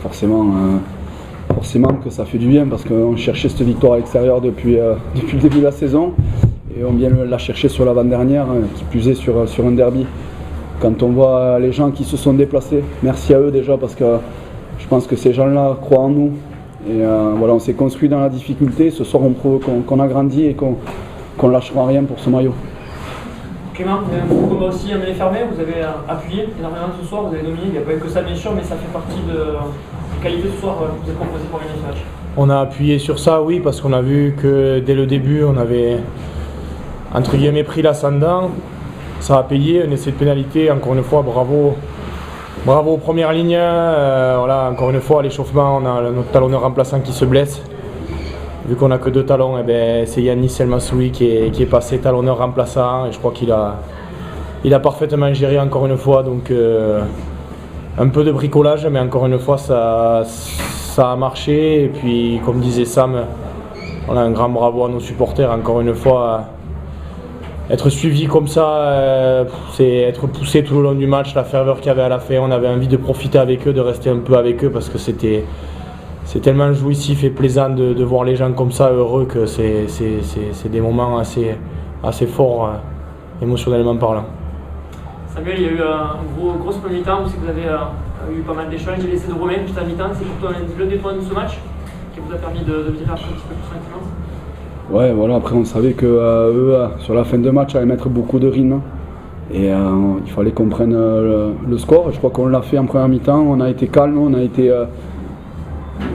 forcément que ça fait du bien parce qu'on cherchait cette victoire à l'extérieur depuis le début de la saison et on vient la chercher sur l'avant-dernière, qui plus est sur un derby. Quand on voit les gens qui se sont déplacés, merci à eux déjà parce que je pense que ces gens-là croient en nous. Et voilà, on s'est construit dans la difficulté. Ce soir, on prouve qu'on a grandi et qu'on ne lâchera rien pour ce maillot. Clément, vous avez un combat aussi à mêlée fermée, vous avez appuyé énormément ce soir, vous avez dominé, il n'y a pas eu que ça bien sûr, mais ça fait partie des qualités ce soir que vous êtes composé pour gagner ce match. On a appuyé sur ça, oui, parce qu'on a vu que dès le début, on avait entre guillemets pris l'ascendant. Ça a payé, un essai de pénalité, encore une fois, bravo aux premières lignes. Voilà, encore une fois, à l'échauffement, on a notre talonneur remplaçant qui se blesse. Vu qu'on n'a que 2 talons, c'est Yanis Elmassoui qui est passé talonneur remplaçant et je crois qu'il a parfaitement géré encore une fois. Donc un peu de bricolage, mais encore une fois ça a marché. Et puis comme disait Sam, on a un grand bravo à nos supporters encore une fois. Être suivi comme ça, c'est être poussé tout le long du match, la ferveur qu'il y avait à la fin. On avait envie de profiter avec eux, de rester un peu avec eux parce que c'est tellement jouissif et plaisant de voir les gens comme ça heureux que c'est des moments assez forts émotionnellement parlant. Samuel, il y a eu un gros premier mi-temps, parce que vous avez eu pas mal d'échanges, j'ai laissé de Romain juste à mi-temps, c'est pour toi le des points de ce match qui vous a permis de virer un petit peu plus tranquillement. Ouais, voilà, après on savait que eux, sur la fin de match, allaient mettre beaucoup de rythme et il fallait qu'on prenne le score. Je crois qu'on l'a fait en première mi-temps, on a été calme, on a été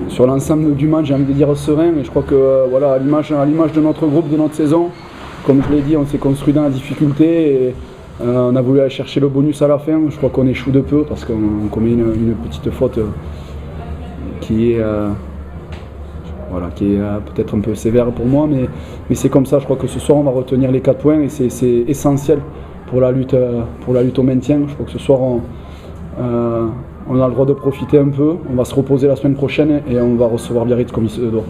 sur l'ensemble du match, j'ai envie de dire serein, mais je crois que voilà, à l'image de notre groupe, de notre saison, comme je l'ai dit, on s'est construit dans la difficulté et on a voulu aller chercher le bonus à la fin. Je crois qu'on échoue de peu parce qu'on commet une petite faute qui est peut-être un peu sévère pour moi, mais c'est comme ça. Je crois que ce soir on va retenir les 4 points et c'est essentiel pour la lutte au maintien. Je crois que ce soir on a le droit de profiter un peu, on va se reposer la semaine prochaine et on va recevoir Biarritz comme il se doit.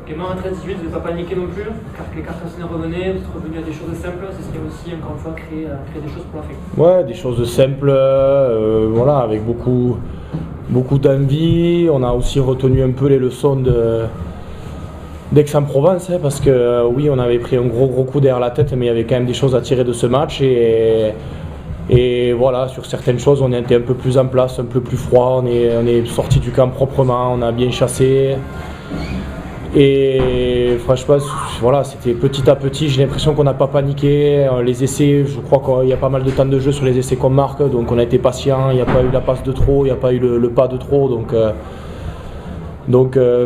Clément, en 13-18, vous n'avez pas paniqué non plus, car les Carcassonnais revenaient, vous êtes revenu à des choses simples, c'est ce qui a aussi encore une fois créé des choses pour la fin. Ouais, des choses simples, voilà, avec beaucoup d'envie. On a aussi retenu un peu les leçons d'Aix-en-Provence, parce que oui, on avait pris un gros coup derrière la tête, mais il y avait quand même des choses à tirer de ce match et voilà, sur certaines choses, on était un peu plus en place, un peu plus froid, on est sorti du camp proprement, on a bien chassé. Et franchement, voilà, c'était petit à petit, j'ai l'impression qu'on n'a pas paniqué. Les essais, je crois qu'il y a pas mal de temps de jeu sur les essais qu'on marque, donc on a été patient, il n'y a pas eu la passe de trop, il n'y a pas eu le pas de trop. Donc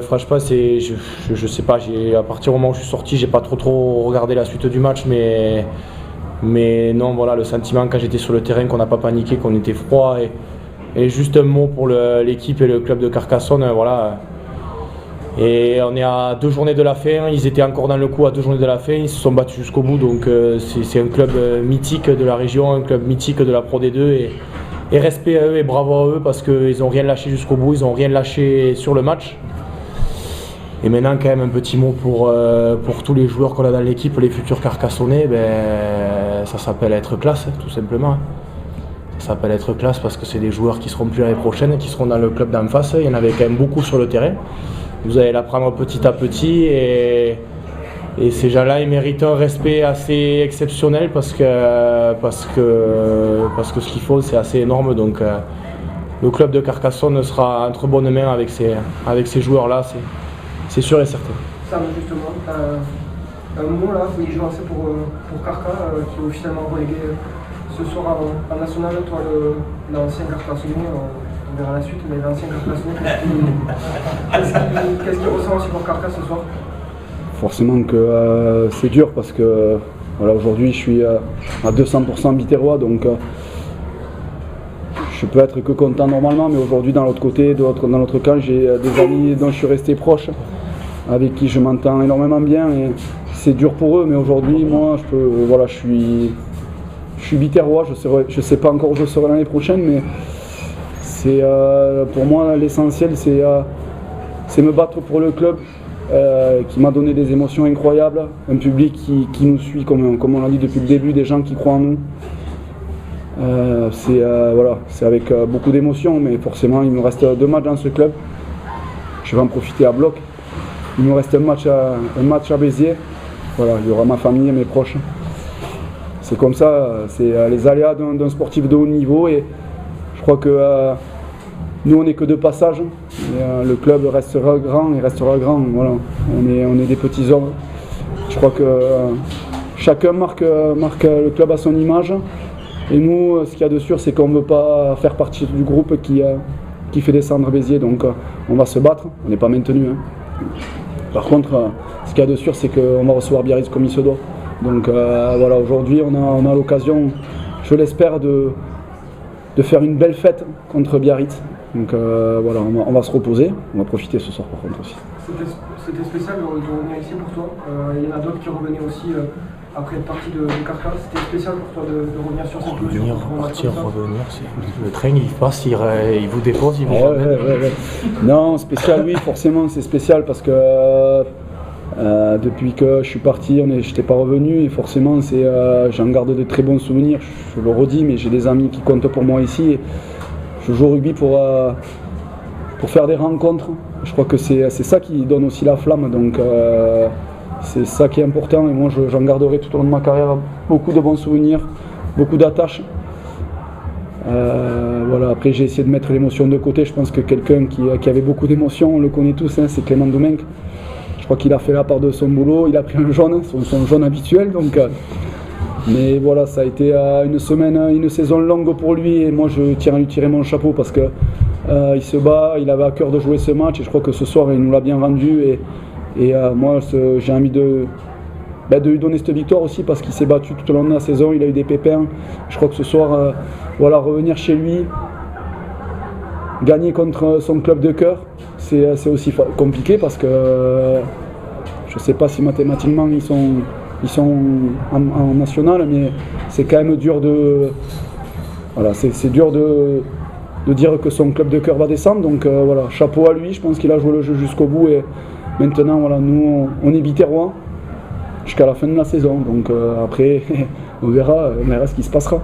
franchement, je sais pas, à partir du moment où je suis sorti, j'ai pas trop regardé la suite du match, mais non, voilà, le sentiment quand j'étais sur le terrain qu'on n'a pas paniqué, qu'on était froid. Et juste un mot pour l'équipe et le club de Carcassonne, voilà. Et on est à 2 journées de la fin, ils étaient encore dans le coup à 2 journées de la fin, ils se sont battus jusqu'au bout, donc c'est un club mythique de la région, un club mythique de la Pro D2 et respect à eux et bravo à eux parce qu'ils n'ont rien lâché jusqu'au bout, ils n'ont rien lâché sur le match. Et maintenant quand même un petit mot pour tous les joueurs qu'on a dans l'équipe, les futurs Carcassonnais, ça s'appelle être classe tout simplement. Ça s'appelle être classe parce que c'est des joueurs qui seront plus l'année prochaine, qui seront dans le club d'en face, il y en avait quand même beaucoup sur le terrain. Vous allez l'apprendre petit à petit et ces gens-là ils méritent un respect assez exceptionnel parce que ce qu'ils font c'est assez énorme. Donc le club de Carcassonne sera entre bonnes mains avec ces joueurs-là, c'est sûr et certain. Ça, justement, un mot là, vous y jouez pour Carca qui est officiellement relégué ce soir en national, toi l'ancien Carcassonnais. On verra la suite, mais l'ancien Carcassonnais, qu'est-ce qu'il ressent aussi pour Carca ce soir? Forcément que c'est dur parce que voilà, aujourd'hui je suis à 200% biterrois, donc je peux être que content normalement, mais aujourd'hui dans l'autre côté, dans l'autre camp, j'ai des amis dont je suis resté proche, avec qui je m'entends énormément bien et c'est dur pour eux, mais aujourd'hui moi je suis biterrois, je sais pas encore où je serai l'année prochaine, mais pour moi l'essentiel c'est me battre pour le club qui m'a donné des émotions incroyables, un public qui nous suit comme on l'a dit depuis le début, des gens qui croient en nous C'est avec beaucoup d'émotion, mais forcément il me reste 2 matchs dans ce club. Je vais en profiter à bloc. Il me reste un match à Béziers. Voilà, il y aura ma famille et mes proches. C'est comme ça, c'est les aléas d'un sportif de haut niveau, et je crois que nous on n'est que de passage. Et, le club restera grand et restera grand. Voilà. On est des petits hommes. Je crois que chacun marque le club à son image. Et nous, ce qu'il y a de sûr, c'est qu'on ne veut pas faire partie du groupe qui fait descendre Béziers. Donc on va se battre, on n'est pas maintenu. Hein. Par contre, ce qu'il y a de sûr, c'est qu'on va recevoir Biarritz comme il se doit. Donc voilà, aujourd'hui, on a l'occasion, je l'espère, de faire une belle fête contre Biarritz. Donc voilà, on va se reposer, on va profiter ce soir par contre aussi. C'était spécial de revenir ici pour toi. Il y en a d'autres qui revenaient aussi après être parti de Carca. C'était spécial pour toi de revenir sur cette revenir, le train il passe, il vous dépose, il vous ramène. Ouais. Non, spécial, oui, forcément c'est spécial parce que depuis que je suis parti, je n'étais pas revenu, et forcément j'en garde de très bons souvenirs. Je le redis, mais j'ai des amis qui comptent pour moi ici. Et je joue au rugby pour faire des rencontres. Je crois que c'est ça qui donne aussi la flamme. Donc c'est ça qui est important, et moi j'en garderai tout au long de ma carrière beaucoup de bons souvenirs, beaucoup d'attaches. Voilà. Après j'ai essayé de mettre l'émotion de côté. Je pense que quelqu'un qui avait beaucoup d'émotions, on le connaît tous, hein, c'est Clément Domenc. Je crois qu'il a fait la part de son boulot, il a pris un jaune, son jaune habituel. Donc, mais voilà, ça a été une saison longue pour lui, et moi je tiens à lui tirer mon chapeau parce que il se bat, il avait à cœur de jouer ce match, et je crois que ce soir il nous l'a bien rendu. Et moi, j'ai envie de lui donner cette victoire aussi parce qu'il s'est battu tout au long de la saison, il a eu des pépins. Je crois que ce soir, revenir chez lui, gagner contre son club de cœur, c'est aussi compliqué parce que je ne sais pas si mathématiquement ils sont en national, mais c'est quand même dur c'est dur de dire que son club de cœur va descendre. Donc voilà, chapeau à lui, je pense qu'il a joué le jeu jusqu'au bout. Et maintenant, voilà, nous, on est Biterrois jusqu'à la fin de la saison. Donc après, on verra ce qui se passera.